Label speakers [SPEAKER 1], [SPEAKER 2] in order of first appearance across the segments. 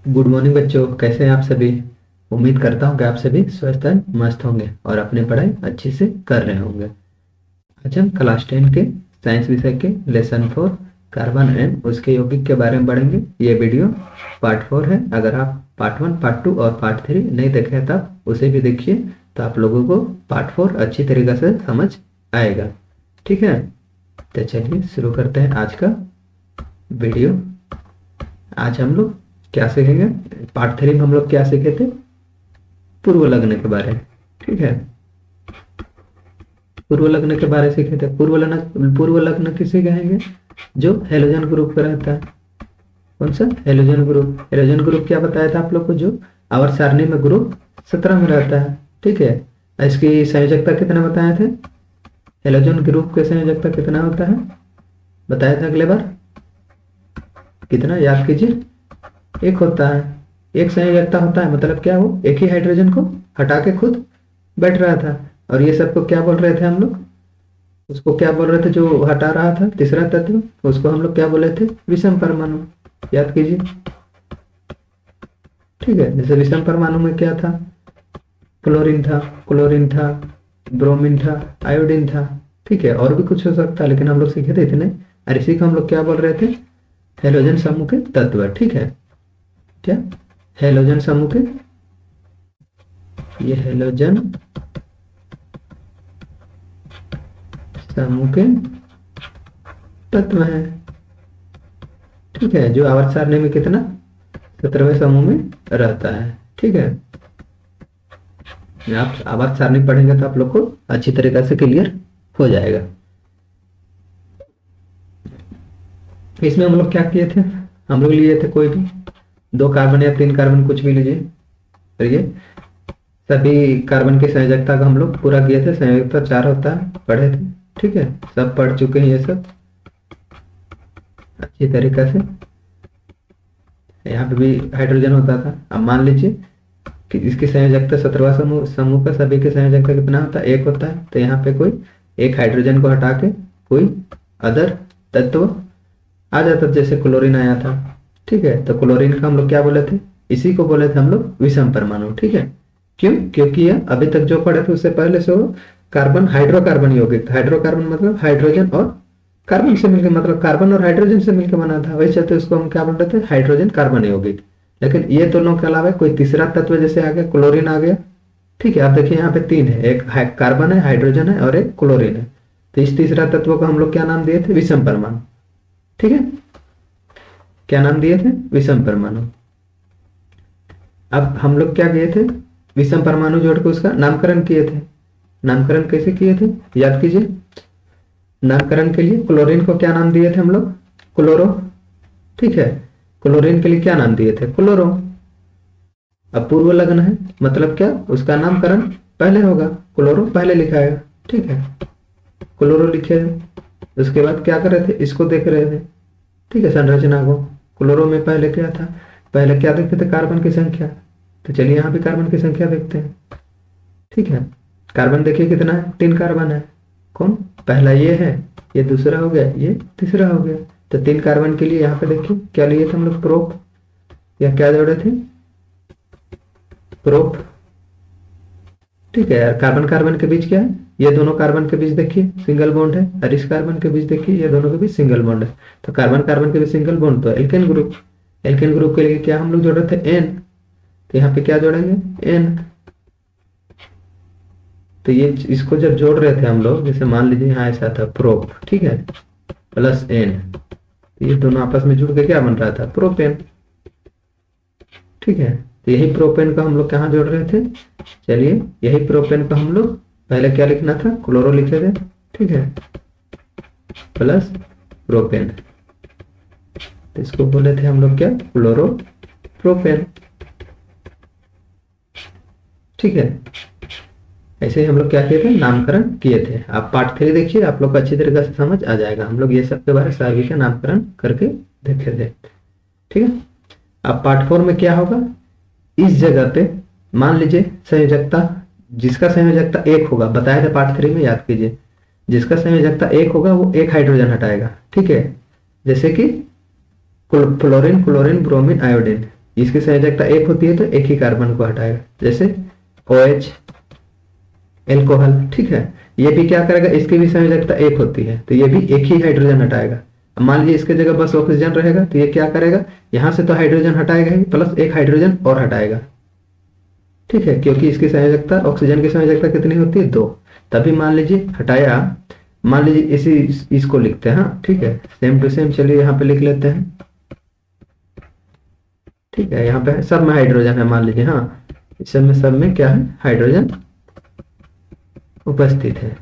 [SPEAKER 1] Good morning बच्चों, कैसे हैं आप सभी। उम्मीद करता हूँ कि आप सभी स्वस्थ और मस्त होंगे और अपनी पढ़ाई अच्छे से कर रहे होंगे। आज हम क्लास 10 के साइंस विषय के लेसन 4 कार्बन एंड उसके यौगिक के बारे में पढ़ेंगे। ये वीडियो पार्ट 4 है। अगर आप पार्ट 1, पार्ट 2 और पार्ट 3 नहीं देखे हैं तब उसे भी देखिए, तो आप लोगों को पार्ट 4 अच्छी तरीके से समझ आएगा। ठीक है, तो चलिए शुरू करते हैं आज का वीडियो। आज हम लोग क्या सीखेंगे? पार्ट 3 में हम लोग क्या सीखे थे? पूर्व लग्न के बारे में। ठीक है, पूर्व लग्न के बारे में सीखे थे। पूर्व लग्न किसे कहेंगे? जो हेलोजन ग्रुप का रहता है। कौन सा? Halogen group. हेलोजन ग्रुप क्या बताया था आप लोग को? जो आवर्त सारणी में ग्रुप 17 में रहता है। ठीक है, इसकी संयोजकता कितना बताए थे? हेलोजन ग्रुप की संयोजकता कितना होता है बताया था अगले बार? कितना याद कीजिए। एक होता है, एक संयोजकता होता है। मतलब क्या? वो एक ही हाइड्रोजन को हटा के खुद बैठ रहा था। और ये सबको क्या बोल रहे थे हम लोग? उसको क्या बोल रहे थे जो हटा रहा था तीसरा तत्व? उसको हम लोग क्या बोले थे? विषम परमाणु। याद कीजिए। ठीक है, जैसे विषम परमाणु में क्या था? क्लोरीन था, ब्रोमीन था, आयोडीन था। ठीक है, और भी कुछ हो सकता है, लेकिन हम लोग सीखे थे इतने। और इसी को हम लोग क्या बोल रहे थे? हेलोजन समूह के तत्व। ठीक है, क्या? हेलोजन समूह के, ये हेलोजन समूह के तत्व है। ठीक है, जो आवर्त सारणी में कितना 17वें समूह में रहता है। ठीक है, आप आवर्त सारणी पढ़ेंगे तो आप लोग को अच्छी तरीके से क्लियर हो जाएगा। इसमें हम लोग क्या किए थे? हम लोग लिए थे कोई भी 2 कार्बन या 3 कार्बन, कुछ भी लीजिए। और ये सभी कार्बन की संयोजकता का हम लोग पूरा किए थे। संयोजकता 4 होता है, पढ़े थे। ठीक है, सब पढ़ चुके हैं ये सब अच्छी तरीके से। यहाँ पे भी हाइड्रोजन होता था। अब मान लीजिए कि इसकी संयोजकता 17वां समूह का सभी की संयोजकता कितना होता है? 1 होता है। तो यहाँ पे कोई एक हाइड्रोजन को हटा के कोई अदर तत्व आ जाता, जैसे क्लोरीन आया था। ठीक है, तो क्लोरीन का हम लोग क्या बोले थे? इसी को बोले थे हम लोग विषम परमाणु। ठीक है, क्यों? क्योंकि यह अभी तक जो पढ़े थे उससे पहले से वो कार्बन हाइड्रोकार्बन यौगिक था। हाइड्रोकार्बन मतलब हाइड्रोजन और कार्बन से मिलकर, मतलब कार्बन और हाइड्रोजन से मिलकर बना था। वही चलते उसको हम क्या बोल रहे थे? हाइड्रोजन कार्बन यौगिक। लेकिन ये दोनों के अलावा कोई तीसरा तत्व जैसे आ गया, क्लोरीन आ गया। ठीक है, आप देखिए यहाँ पे 3 है, एक कार्बन है, हाइड्रोजन है और एक क्लोरीन है। तो इस तीसरा तत्व को हम लोग क्या नाम दिए थे? विषम परमाणु। ठीक है, क्या नाम दिए थे? विषम परमाणु। अब हम लोग क्या किए थे? विषम परमाणु जोड़ के उसका नामकरण किए थे। नामकरण कैसे किए थे याद कीजिए। नामकरण के लिए क्लोरीन को क्या नाम दिए थे हम लोग? क्लोरो। ठीक है, क्लोरीन के लिए क्या नाम दिए थे? क्लोरो। अब पूर्व लग्न है, मतलब क्या? उसका नामकरण पहले होगा, क्लोरो पहले लिखाएगा। ठीक है, क्लोरो लिखे। उसके बाद क्या कर रहे थे? इसको देख रहे थे। ठीक है, संरचना को। क्लोरो में पहले क्या था? पहले क्या देखते थे? कार्बन की संख्या। तो चलिए यहाँ भी कार्बन की संख्या देखते हैं। ठीक है, कार्बन देखिए कितना है? 3 कार्बन है। कौन? पहला ये है, ये दूसरा हो गया, ये तीसरा हो गया। तो 3 कार्बन के लिए यहाँ पे देखिए क्या लिए थे हम लोग? प्रोप। या क्या जोड़े थे? प्रोप। ठीक है यार, कार्बन कार्बन के बीच क्या है? ये दोनों कार्बन के बीच देखिए सिंगल बॉन्ड है, और इस कार्बन के बीच देखिए ये दोनों के बीच सिंगल बॉन्ड है। तो कार्बन कार्बन के बीच सिंगल बॉन्ड तो एल्केन ग्रुप। एल्केन ग्रुप के लिए क्या हम लोग जोड़े थे? एन। तो यहाँ पे क्या जोड़ेंगे? एन। तो ये इसको जब जोड़ रहे थे हम लोग, जैसे मान लीजिए यहाँ ऐसा था प्रोप, ठीक है, प्लस एन, तो ये दोनों आपस में जुड़ के क्या बन रहा था? प्रोपेन। ठीक है, तो यही प्रोपेन का हम लोग कहाँ जोड़ रहे थे? चलिए, यही प्रोपेन का हम लोग पहले क्या लिखना था? क्लोरो लिखे थे। ठीक है, प्लस प्रोपेन, तो इसको बोले थे हम लोग क्या? Chloro propane. ठीक है, ऐसे ही हम लोग क्या किए थे? नामकरण किए थे। आप पार्ट 3 देखिए, आप लोग को अच्छी तरीके से समझ आ जाएगा। हम लोग ये सब के बारे में सभी का नामकरण करके देखे थे। ठीक है, अब पार्ट 4 में क्या होगा? इस जगह पे मान लीजिए संयोजकता, जिसका संयोजकता 1 होगा, बताया था पार्ट 3 में, याद कीजिए। जिसका संयोजकता 1 होगा वो एक हाइड्रोजन हटाएगा। ठीक है, जैसे कि फ्लोरीन, क्लोरीन, ब्रोमीन, आयोडीन। इसकी संयोजकता एक होती है तो एक ही कार्बन को हटाएगा, जैसे OH एल्कोहल, ठीक है। ये भी क्या करेगा, इसकी भी संयोजकता एक होती है तो ये भी एक ही हाइड्रोजन हटाएगा। अब मान लीजिए इसके जगह बस ऑक्सीजन रहेगा तो ये क्या करेगा, यहां से तो हाइड्रोजन हटाएगा ही प्लस एक हाइड्रोजन और हटाएगा, ठीक है, क्योंकि इसकी संयोजकता ऑक्सीजन की संयोजकता कितनी होती है, 2। तभी मान लीजिए हटाया, मान लीजिए इसको लिखते हैं, हाँ ठीक है, सेम टू सेम, चलिए यहाँ पे लिख लेते हैं, ठीक है। यहाँ पे सब में हाइड्रोजन है, मान लीजिए, हाँ इस सब में क्या है, हाइड्रोजन उपस्थित है,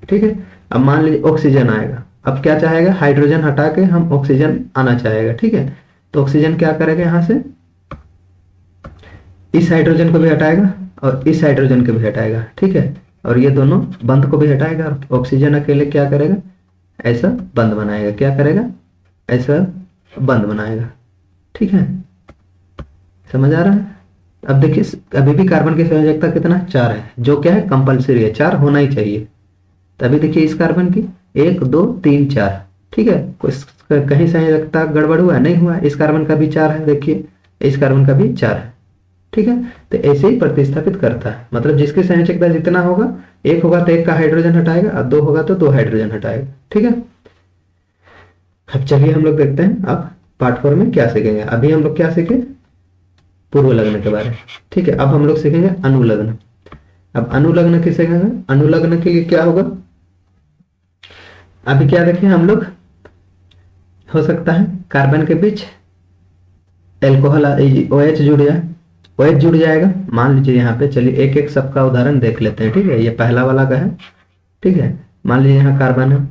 [SPEAKER 1] ठीक है। अब मान लीजिए ऑक्सीजन आएगा, अब क्या चाहेगा, हाइड्रोजन हटा के हम ऑक्सीजन आना चाहेगा, ठीक है। तो ऑक्सीजन क्या करेगा, यहां से इस हाइड्रोजन को भी हटाएगा और इस हाइड्रोजन को भी हटाएगा, ठीक है, और ये दोनों बंध को भी हटाएगा और ऑक्सीजन अकेले क्या करेगा, ऐसा बंध बनाएगा, क्या करेगा, ऐसा बंध बनाएगा, ठीक है। समझ आ रहा है। अब देखिए अभी भी कार्बन की संयोजकता कितना, 4 है, जो क्या है, कंपलसरी है, 4 होना ही चाहिए। तभी देखिए इस कार्बन की 1 2 3 4, ठीक है, कहीं संयोजकता गड़बड़ हुआ नहीं हुआ। इस कार्बन का भी 4 है, देखिए इस कार्बन का भी 4 है, ठीक है। तो ऐसे ही प्रतिस्थापित करता है, मतलब जिसकी संयोजकता जितना होगा, 1 होगा तो 1 का हाइड्रोजन हटाएगा और 2 होगा तो 2 हाइड्रोजन हटाएगा, ठीक है। अब चलिए हम लोग देखते हैं अब पार्ट 4 में क्या सीखेंगे। अभी हम लोग क्या सीखे, पूर्व लग्न के बारे में, ठीक है। अब हम लोग सीखेंगे अनुलग्न। अब अनुलग्न किसे कहेंगे, अनुलग्न के लिए क्या होगा, अभी क्या देखें हम लोग, हो सकता है कार्बन के बीच एल्कोहल OH जुड़ जाए, OH जुड़ जाएगा, मान लीजिए यहाँ पे, चलिए एक एक सबका उदाहरण देख लेते हैं, ठीक है। ये पहला वाला का है, ठीक है, मान लीजिए यहाँ कार्बन है,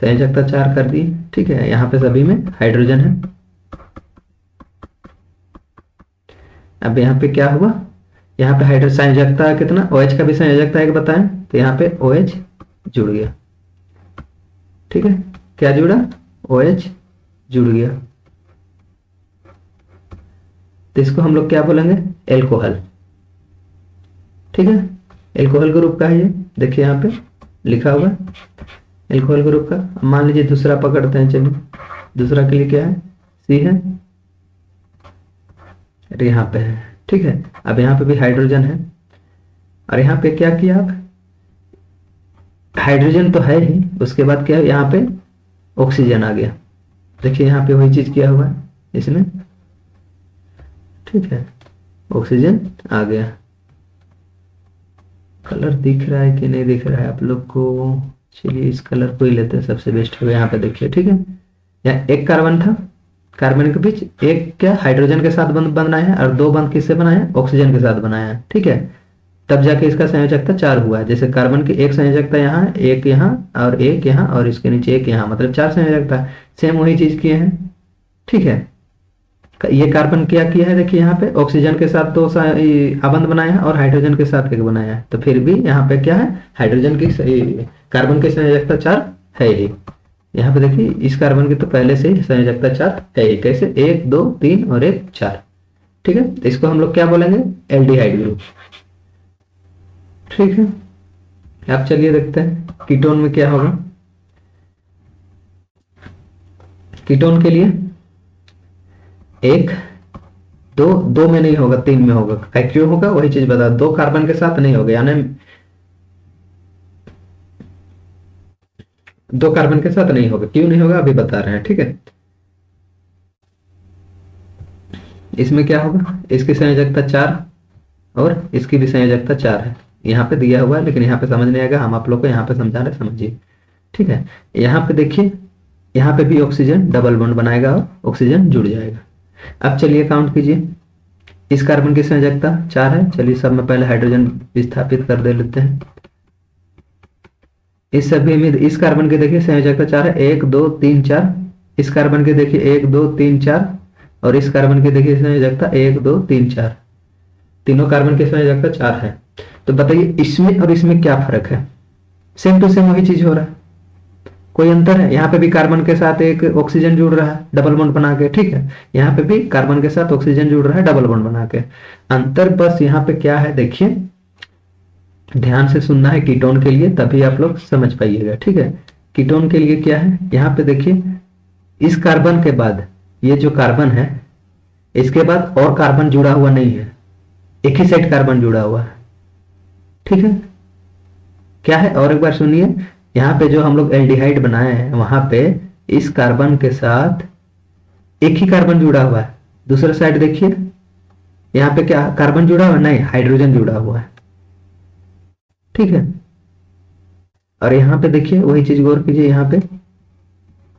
[SPEAKER 1] संयोजकता 4 कर दी, ठीक है। यहाँ पे सभी में हाइड्रोजन है। अब यहाँ पे क्या हुआ, यहाँ पे हाइड्रोजन संयोजकता कितना, OH का भी संयोजकता एक बताएं, तो यहाँ पे OH जुड़ गया, ठीक है, क्या जुड़ा, OH जुड़ गया, तो इसको हम लोग क्या बोलेंगे, एल्कोहल, ठीक है। एल्कोहल ग्रुप का है ये, देखिए यहाँ पे लिखा हुआ एल्कोहल ग्रुप का। अब मान लीजिए दूसरा पकड़ते हैं, चलिए दूसरा के लिए क्या है, C है, अरे यहाँ पे है, ठीक है। अब यहाँ पे भी हाइड्रोजन है और यहाँ पे क्या किया, आप हाइड्रोजन तो है ही, उसके बाद क्या है, यहाँ पे ऑक्सीजन आ गया, देखिए यहाँ पे वही चीज किया हुआ है इसमें, ठीक है, ऑक्सीजन आ गया। कलर दिख रहा है कि नहीं दिख रहा है आप लोग को, चलिए इस कलर को ही लेते हैं, सबसे बेस्ट होगा। यहाँ पे देखिए, ठीक है, यहाँ एक कार्बन था, कार्बन के बीच एक क्या हाइड्रोजन के साथ बंध बनाया है और 2 बंध किससे बनाया है, ऑक्सीजन के साथ बनाया है, ठीक है। तब जाके इसका संयोजकता 4 हुआ है। जैसे कार्बन की एक संयोजकता यहाँ है, एक यहाँ और एक यहाँ और इसके नीचे एक यहाँ, मतलब 4 संयोजकता, सेम वही चीज किए हैं, ठीक है। ये कार्बन क्या किया है, देखिए यहाँ पे ऑक्सीजन के साथ 2 अबंध बनाया है और हाइड्रोजन के साथ एक बनाया है, तो फिर भी यहाँ पे क्या है, हाइड्रोजन की कार्बन की संयोजकता 4 है ही। यहाँ पे देखिए इस कार्बन की तो पहले से ही संयोजकता 4 है ही, कैसे, 1 2 3 और 1 4, ठीक है। तो इसको हम लोग क्या बोलेंगे, एल्डिहाइड ग्रुप, ठीक है। आप चलिए देखते हैं कीटोन में क्या होगा। कीटोन के लिए 1 2 में नहीं होगा, 3 में होगा, क्यों होगा वही चीज बता, 2 कार्बन के साथ नहीं होगा, यानी 2 कार्बन के साथ नहीं होगा, क्यों नहीं होगा अभी बता रहे हैं, ठीक है। इसमें क्या होगा, इसकी संयोजकता 4 और इसकी भी संयोजकता 4 है, यहाँ पे दिया हुआ है लेकिन यहाँ पे समझ नहीं आएगा, हम आप लोग को यहाँ पे समझा रहे, समझिए, ठीक है। यहाँ पे देखिए, यहाँ पे भी ऑक्सीजन डबल बॉन्ड बनाएगा और ऑक्सीजन जुड़ जाएगा। अब चलिए काउंट कीजिए, इस कार्बन की संयोजकता 4 है, चलिए सब में पहले हाइड्रोजन विस्थापित कर दे लेते हैं। इस सभी में इस कार्बन के देखिए संयोजकता 4 है, 1 2 3 4, इस कार्बन के देखिए 1 2 3 4 और इस कार्बन के देखिए संयोजकता 1 2 3 4, तीनों कार्बन की संयोजकता 4 है। तो बताइए इसमें और इसमें क्या फर्क है, सेम टू सेम वही चीज हो रहा है, कोई अंतर है, यहाँ पे भी कार्बन के साथ एक ऑक्सीजन जुड़ रहा है डबल बॉन्ड बना के, ठीक है, यहाँ पे भी कार्बन के साथ ऑक्सीजन जुड़ रहा है डबल बॉन्ड बना के। अंतर बस यहाँ पे क्या है, देखिए ध्यान से सुनना है कीटोन के लिए, तभी आप लोग समझ पाइएगा, ठीक है। कीटोन के लिए क्या है, यहाँ पे देखिए इस कार्बन के बाद ये जो कार्बन है इसके बाद और कार्बन जुड़ा हुआ नहीं है, एक ही साइड कार्बन जुड़ा हुआ है। ठीक है, क्या है और एक बार सुनिए, यहाँ पे जो हम लोग एल्डिहाइड बनाए हैं वहां पे इस कार्बन के साथ एक ही कार्बन जुड़ा हुआ है। दूसरा साइड देखिए, यहाँ पे क्या कार्बन जुड़ा हुआ है? नहीं, हाइड्रोजन जुड़ा हुआ है। ठीक है, और यहाँ पे देखिए वही चीज गौर कीजिए, यहाँ पे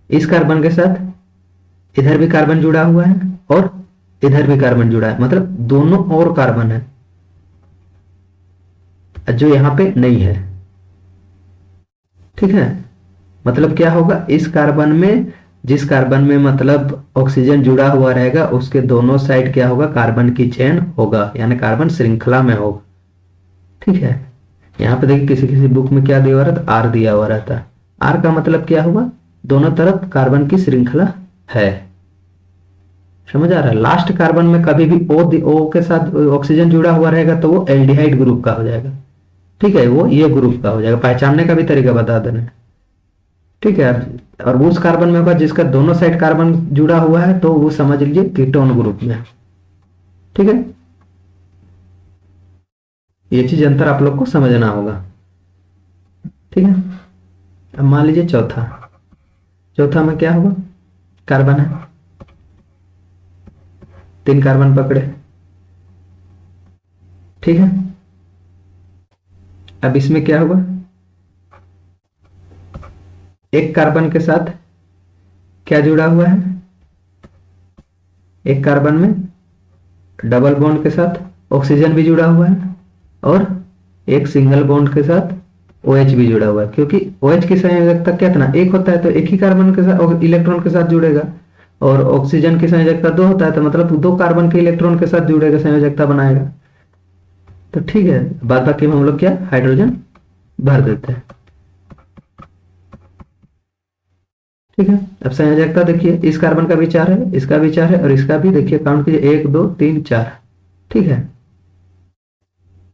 [SPEAKER 1] इस कार्बन के साथ इधर भी कार्बन जुड़ा हुआ है और इधर भी कार्बन जुड़ा है, मतलब दोनों और कार्बन है जो यहाँ पे नहीं है। ठीक है, मतलब क्या होगा, इस कार्बन में, जिस कार्बन में मतलब ऑक्सीजन जुड़ा हुआ रहेगा उसके दोनों साइड क्या होगा, कार्बन की चेन होगा, यानी कार्बन श्रृंखला में होगा। ठीक है, यहाँ पे देखिए किसी किसी बुक में क्या दिया हुआ रहता, आर दिया हुआ रहता है। आर का मतलब क्या होगा, दोनों तरफ कार्बन की श्रृंखला है। समझ आ रहा है? लास्ट कार्बन में कभी भी ओ के साथ ऑक्सीजन जुड़ा हुआ रहेगा तो वो एल्डिहाइड ग्रुप का हो जाएगा। ठीक है, वो ये ग्रुप का हो जाएगा। पहचानने का भी तरीका बता देना। ठीक है, और उस कार्बन में होगा जिसका दोनों साइड कार्बन जुड़ा हुआ है तो वो समझ लीजिए कीटोन ग्रुप में। ठीक है, ये चीज अंतर आप लोग को समझना होगा। ठीक है, अब मान लीजिए चौथा में क्या होगा, कार्बन है, 3 कार्बन पकड़े। ठीक है, अब इसमें क्या होगा, एक कार्बन के साथ क्या जुड़ा हुआ है, एक कार्बन में डबल बॉन्ड के साथ ऑक्सीजन भी जुड़ा हुआ है और एक सिंगल बॉन्ड के साथ OH भी जुड़ा हुआ है, क्योंकि OH की संयोजकता कितना, एक होता है तो एक ही कार्बन के साथ इलेक्ट्रॉन के साथ जुड़ेगा, और ऑक्सीजन की संयोजकता 2 होता है तो मतलब 2 कार्बन के इलेक्ट्रॉन के साथ जुड़ेगा, संयोजकता बनाएगा। तो ठीक है, बाद बाकी में हम लोग क्या हाइड्रोजन भर देते हैं। ठीक है, अब संयोजकता देखिए, इस कार्बन का भी 4 है, इसका भी 4 है और इसका भी देखिए, काउंट कीजिए 1 2 3 4। ठीक है,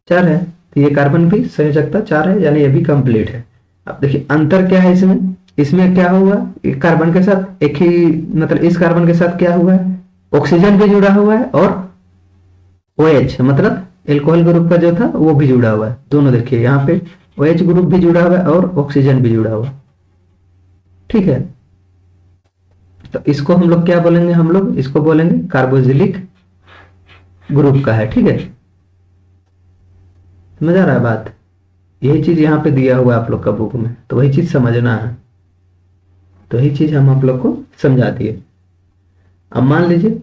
[SPEAKER 1] 4 है तो ये कार्बन भी संयोजकता 4 है, यानी ये भी कंप्लीट है। अब देखिए अंतर क्या है इसमें क्या हुआ, एक कार्बन के साथ एक ही, मतलब इस कार्बन के साथ क्या हुआ है, ऑक्सीजन भी जुड़ा हुआ है और OH मतलब एल्कोहल ग्रुप का जो था वो भी जुड़ा हुआ है। दोनों देखिए यहाँ पे OH ग्रुप भी जुड़ा हुआ है और ऑक्सीजन भी जुड़ा हुआ है। ठीक है, तो इसको हम लोग क्या बोलेंगे, हम लोग इसको बोलेंगे कार्बोक्सिलिक ग्रुप का है। ठीक है, समझ आ रहा है बात? यही चीज यहाँ पे दिया हुआ है आप लोग का बुक में, तो वही चीज समझना है, तो यही चीज हम आप लोग को समझा दिए। अब मान लीजिए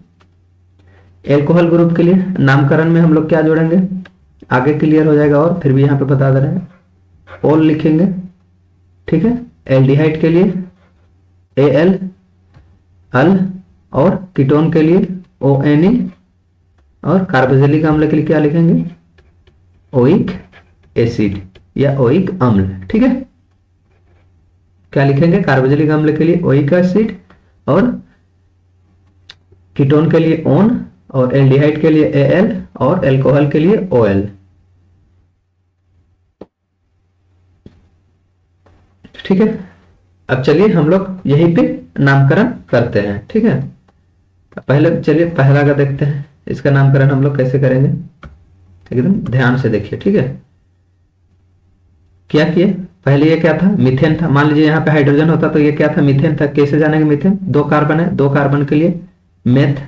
[SPEAKER 1] एल्कोहल ग्रुप के लिए नामकरण में हम लोग क्या जोड़ेंगे, आगे क्लियर हो जाएगा, और फिर भी यहाँ पे बता दे रहे हैं, ओल लिखेंगे। ठीक है, एल्डिहाइड के लिए Al अल, और कीटोन के लिए ONe, और कार्बोक्सिलिक अम्ल के लिए क्या लिखेंगे, ओइक एसिड या ओइक अम्ल। ठीक है, क्या लिखेंगे, कार्बोक्सिलिक अम्ल के लिए ओइक एसिड, और कीटोन के लिए ओन, और एल्डिहाइड के लिए Al, और एल्कोहल के लिए OL। ठीक है, अब चलिए हम लोग यहीं पे नामकरण करते हैं। ठीक है, पहले चलिए पहला का देखते हैं, इसका नामकरण हम लोग कैसे करेंगे, एकदम ध्यान से देखिए। ठीक है, क्या किए, पहले ये क्या था, मीथेन था। मान लीजिए यहाँ पे हाइड्रोजन होता तो ये क्या था, मीथेन था। कैसे जानेंगे मीथेन, 2 कार्बन है, 2 कार्बन के लिए मेथ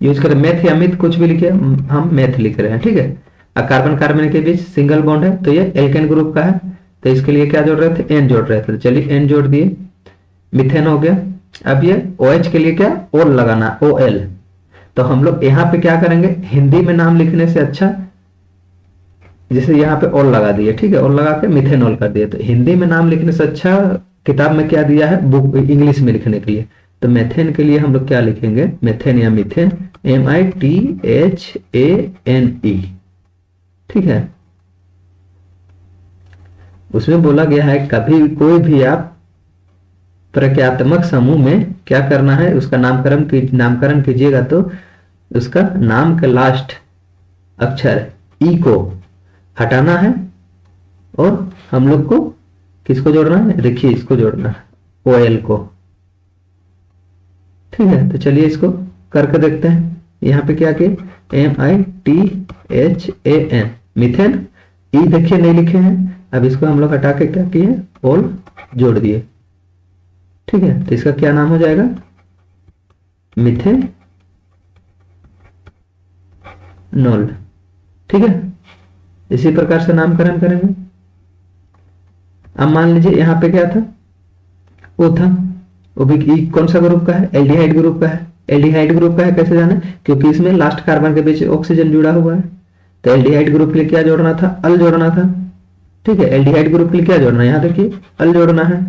[SPEAKER 1] यूज करें, मेथ या मिथ कुछ भी लिखिए, हम मेथ लिख रहे हैं। ठीक है, अब कार्बन कार्बन के बीच सिंगल बॉन्ड है तो ये एल्केन ग्रुप का है, तो इसके लिए क्या जोड़ रहे थे, एन जोड़ रहे थे, तो चलिए एन जोड़ दिए, मिथेन हो गया। अब ये OH के लिए क्या ओल लगाना, OL। तो हम लोग यहाँ पे क्या करेंगे, हिंदी में नाम लिखने से अच्छा, जैसे यहाँ पे ओल लगा दिए। ठीक है, ओल लगा के मिथेनॉल कर दिए, तो हिंदी में नाम लिखने से अच्छा किताब में क्या दिया है, बुक इंग्लिश में लिखने के लिए, तो मेथेन के लिए हम लोग क्या लिखेंगे, मेथेन या मिथेन, MITHANE। ठीक है, उसमें बोला गया है कभी कोई भी आप प्रक्रियात्मक समूह में क्या करना है, उसका नामकरण कीजिएगा तो उसका नाम के लास्ट अक्षर ई को हटाना है, और हम लोग को किसको जोड़ना है, देखिए इसको जोड़ना है, OL को। ठीक है, तो चलिए इसको करके देखते हैं। यहाँ पे क्या किए, MITHAN मीथेन, ई देखिए नहीं लिखे हैं, अब इसको हम लोग हटा के क्या किए, ओल जोड़ दिए। ठीक है, तो इसका क्या नाम हो जाएगा, मिथेनॉल। ठीक है, इसी प्रकार से नामकरण करेंगे। अब मान लीजिए यहाँ पे क्या था, वो था, वो भी ई कौन सा ग्रुप का है, एल्डिहाइड ग्रुप का है। एल्डिहाइड ग्रुप का है कैसे जाने, क्योंकि इसमें लास्ट कार्बन के बीच ऑक्सीजन जुड़ा हुआ है। तो एल्डिहाइड ग्रुप के लिए क्या जोड़ना था, अल जोड़ना था। ठीक है, एल्डिहाइड ग्रुप के लिए क्या जोड़ना है, यहाँ देखिए अल जोड़ना है।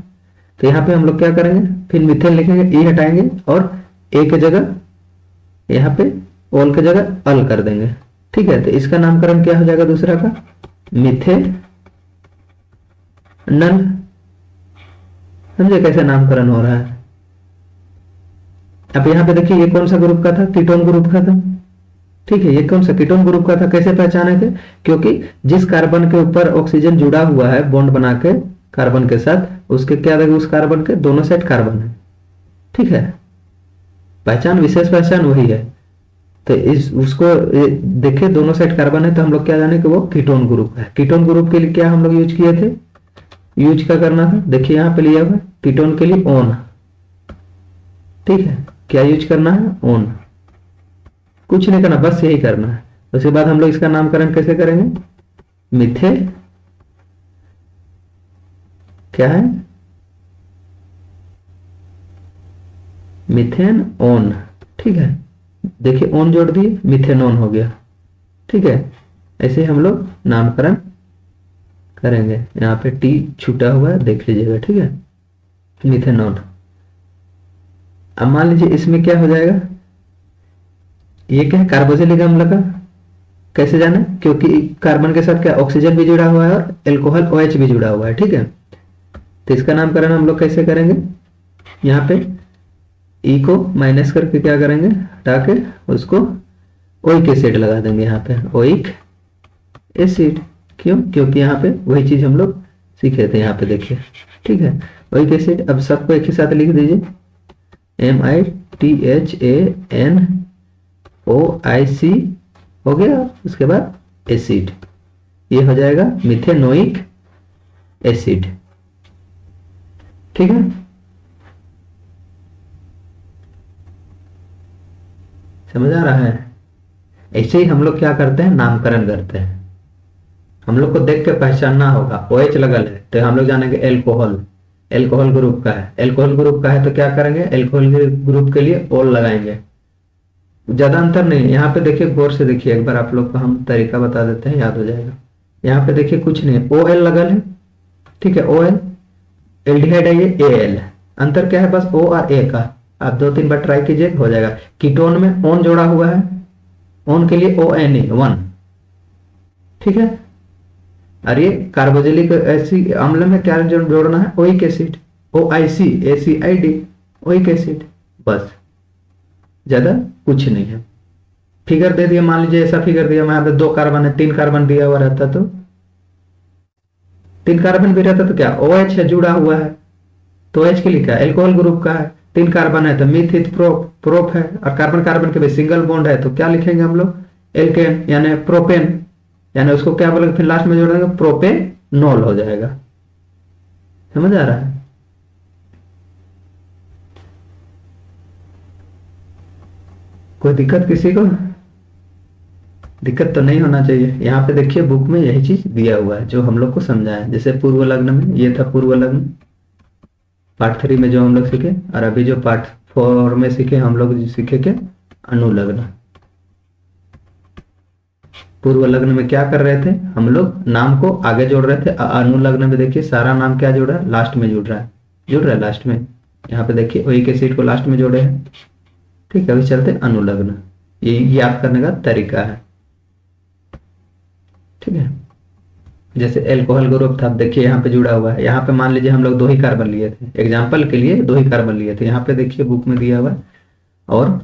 [SPEAKER 1] तो यहाँ पे हम लोग क्या करेंगे, फिर मिथेन लिखेंगे, ई हटाएंगे और ए की जगह यहाँ पे ओल की जगह अल कर देंगे। ठीक है, तो इसका नामकरण क्या हो जाएगा दूसरा का, मिथेनल। समझे कैसे नामकरण हो रहा है। अब यहाँ पे देखिए ये कौन सा ग्रुप का था, कीटोन ग्रुप का था। ठीक है, ये कौन सा कीटोन ग्रुप का था, कैसे पहचाने थे, क्योंकि जिस कार्बन के ऊपर ऑक्सीजन जुड़ा हुआ है बॉन्ड बना के कार्बन के साथ, उसके क्या देगा, उस कार्बन के दोनों साइड कार्बन है। ठीक है, पहचान, विशेष पहचान वही है। तो इस उसको देखे दोनों साइड कार्बन है, तो हम लोग क्या जाने कि वो कीटोन ग्रुप है। कीटोन ग्रुप के लिए क्या हम लोग यूज किए थे, यूज क्या करना था, देखिए यहाँ पे लिया हुआ कीटोन के लिए ओन। ठीक है, क्या यूज करना है, ओन, कुछ नहीं करना, बस यही करना है। उसके बाद हम लोग इसका नामकरण कैसे करेंगे, मिथे क्या है, मिथेन ओन। ठीक है, देखिए ओन जोड़ दिए, मिथेनोन हो गया। ठीक है, ऐसे हम लोग नामकरण करेंगे। यहाँ पे टी छूटा हुआ है, देख लीजिएगा। ठीक है, मिथेनोन। अब मान लीजिए इसमें क्या हो जाएगा, ये क्या है, कार्बोक्सिलिक अम्ल का, कैसे जाने, क्योंकि कार्बन के साथ क्या ऑक्सीजन भी जुड़ा हुआ है और एल्कोहल OH भी जुड़ा हुआ है। ठीक है, तो इसका नामकरण हम लोग कैसे करेंगे, यहाँ पे ई को माइनस करके क्या करेंगे, हटा के उसको ओइक एसिड लगा देंगे। यहाँ पे ओइक एसिड, क्यों, क्योंकि यहाँ पे वही चीज हम लोग सीखे थे। यहाँ पे देखिए, ठीक है, ओइक एसिड। अब सबको एक ही साथ लिख दीजिए, MITHANOIC हो गया, उसके बाद एसिड, ये हो जाएगा मिथेनोइक एसिड। ठीक है, समझ आ रहा है। ऐसे ही हम लोग क्या करते हैं, नामकरण करते हैं। हम लोग को देख के पहचानना होगा, OH लगल है तो हम लोग जानेंगे एल्कोहल, एल्कोहल ग्रुप का है। एल्कोहल ग्रुप का है तो क्या करेंगे, एल्कोहल ग्रुप के लिए ओल लगाएंगे। ज्यादा अंतर नहीं है। यहाँ पे देखिए, गौर से देखिए, एक बार आप लोग को हम तरीका बता देते हैं, याद हो जाएगा। यहाँ पे देखिए कुछ नहीं है, OL लगल है। ठीक है, OL, एल्डिहाइड है ये AL, अंतर क्या है, बस O और A का। आप 2-3 बार ट्राई कीजिए, हो जाएगा। कीटोन में ओन जोड़ा हुआ है, ओन के लिए ONA 1। ठीक है, और ये कार्बोक्सिलिक एसिड अम्ल में क्या जोड़ना है, oic acid, OIC ACID, oic acid, बस, ज्यादा कुछ नहीं है। फिगर दे दिया, मान लीजिए ऐसा फिगर दिया, यहाँ पे 2 कार्बन है, 3 कार्बन दिया हुआ रहता तो 3 कार्बन भी रहता तो क्या, OH है जुड़ा हुआ है, तो OH के लिए क्या, एल्कोहल ग्रुप का है। 3 कार्बन है तो मिथित प्रोप है, और कार्बन कार्बन के बीच सिंगल बॉन्ड है तो क्या लिखेंगे हम लोग, एल्केन यानी प्रोपेन, यानी उसको क्या बोलेंगे, फिर लास्ट में जोड़ देंगे, प्रोपेनॉल हो जाएगा। समझ आ रहा है। कोई दिक्कत किसी को, दिक्कत तो नहीं होना चाहिए। यहाँ पे देखिए बुक में यही चीज दिया हुआ है जो हम लोग को समझाया। जैसे पूर्व लग्न में ये था, पूर्व लग्न पार्ट 3 में जो हम लोग सीखे, और अभी जो पार्ट 4 में सीखे हम लोग, सीखे क्या, अनुलग्न। पूर्व लग्न में क्या कर रहे थे हम लोग, नाम को आगे जोड़ रहे थे। अनुलग्न में देखिए सारा नाम क्या जुड़ रहा है, लास्ट में जुड़ रहा है लास्ट में। यहाँ पे देखिए ओइक एसिड को लास्ट में जोड़े हैं। ठीक है, अभी चलते अनुलग्न, ये याद करने का तरीका है। ठीक है, जैसे एल्कोहल ग्रुप था, देखिए यहाँ पे जुड़ा हुआ है। यहाँ पे मान लीजिए हम लोग 2 ही कार्बन लिए थे, एग्जाम्पल के लिए 2 ही कार्बन लिए थे। यहाँ पे देखिए बुक में दिया हुआ है, और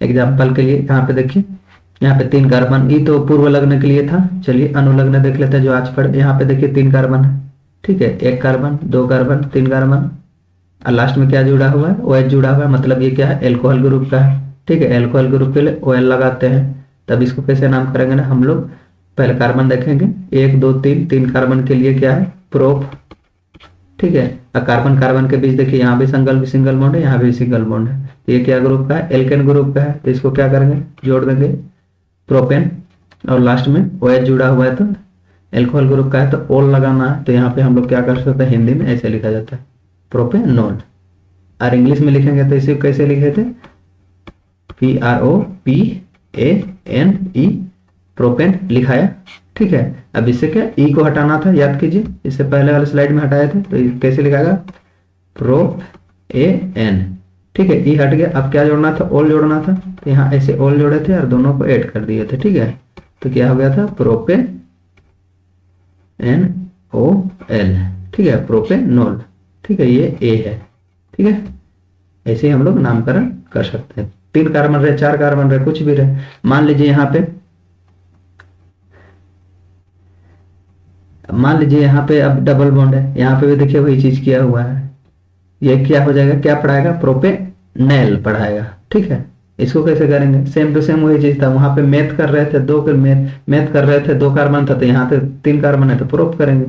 [SPEAKER 1] एग्जाम्पल के लिए यहाँ पे देखिए, यहाँ पे 3 कार्बन, ये तो पूर्व लग्न के लिए था। चलिए अनुलग्न देख लेते हैं जो आज पढ़े। यहाँ पे देखिए 3 कार्बन है। ठीक है, 1 कार्बन, 2 कार्बन, 3 कार्बन, और लास्ट में क्या जुड़ा हुआ है, OH जुड़ा हुआ है, मतलब ये क्या है, एल्कोहल ग्रुप का है। ठीक है, एल्कोहल ग्रुप के लिए OL लगाते हैं। तब इसको कैसे नाम करेंगे ना हम लोग, पहले कार्बन देखेंगे, 1 2 3, 3 कार्बन के लिए क्या है, प्रोप। ठीक है, और कार्बन कार्बन के बीच देखिए यहाँ भी सिंगल बॉन्ड है, यहाँ भी सिंगल बॉन्ड है, तो ये क्या ग्रुप का है, एल्केन ग्रुप का है। तो इसको क्या करेंगे, जोड़ देंगे प्रोपेन, और लास्ट में OH जुड़ा हुआ है तो एल्कोहल ग्रुप का है तो ओल लगाना है। तो यहाँ पे हम लोग क्या कर सकते हैं, हिंदी में ऐसे लिखा जाता है प्रोपेनॉल। और इंग्लिश में लिखेंगे तो इसे कैसे लिखे थे, PROPANE, प्रोपेन लिखाया। ठीक है, अब इससे क्या ई को हटाना था, याद कीजिए इससे पहले वाले स्लाइड में हटाए थे, तो कैसे लिखाएगा, प्रोपेन। ठीक है, ई हट गया, अब क्या जोड़ना था, ओल जोड़ना था, तो यहाँ ऐसे ओल जोड़े थे और दोनों को ऐड कर दिए थे। ठीक है, तो क्या हो गया था, प्रोपेनOL। ठीक है, प्रोपेनॉल। ठीक है, ये ए है। ठीक है, ऐसे ही हम लोग नामकरण कर सकते हैं। 3 कार्बन रहे, 4 कार्बन रहे, कुछ भी रहे। मान लीजिए यहाँ पे अब डबल बॉन्ड है, यहाँ पे भी देखिए वही चीज किया हुआ है। ये क्या हो जाएगा, क्या पढ़ाएगा, प्रोपेनॉल पढ़ाएगा। ठीक है, इसको कैसे करेंगे, सेम टू सेम वही चीज था, वहां पे मैथ कर रहे थे, मैथ कर रहे थे, 2 कार्बन था, तो यहाँ पे 3 कार्बन है तो प्रोप करेंगे,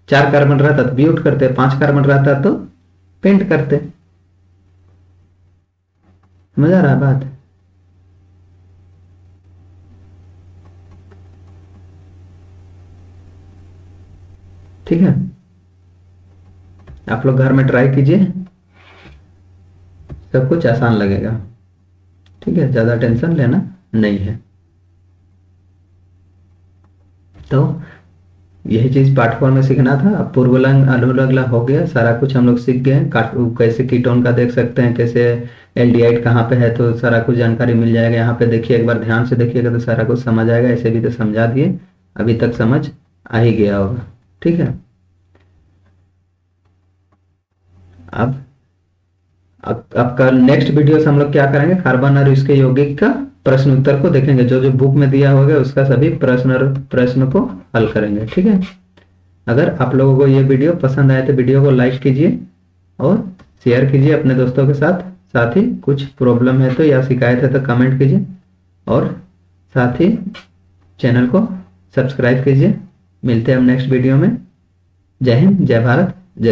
[SPEAKER 1] 4 कार्बन रहता तो ब्यूट करते, 5 कार्बन रहता तो पेंट करते। मजा आ रहा है बात। ठीक है, आप लोग घर में ट्राई कीजिए, सब कुछ आसान लगेगा। ठीक है, ज्यादा टेंशन लेना नहीं है। तो यही चीज पार्ट 4 में सीखना था। अब पूर्वलंग अनुलग्न हो गया, सारा कुछ हम लोग सीख गए हैं। कैसे कीटोन का देख सकते हैं, कैसे एल्डिहाइड कहाँ पे है, तो सारा कुछ जानकारी मिल जाएगा। यहाँ पे देखिए, एक बार ध्यान से देखिएगा तो सारा कुछ समझ आएगा। ऐसे भी तो समझा दिए, अभी तक समझ आ ही गया होगा। ठीक है, अब कल नेक्स्ट वीडियो से हम लोग क्या करेंगे, कार्बन और इसके यौगिक का प्रश्न उत्तर को देखेंगे। जो जो बुक में दिया होगा उसका सभी प्रश्न को हल करेंगे। ठीक है, अगर आप लोगों को ये वीडियो पसंद आए तो वीडियो को लाइक कीजिए और शेयर कीजिए अपने दोस्तों के साथ। साथ ही कुछ प्रॉब्लम है तो या शिकायत है तो कमेंट कीजिए, और साथ ही चैनल को सब्सक्राइब कीजिए। मिलते हैं हम नेक्स्ट वीडियो में। जय हिंद, जय भारत।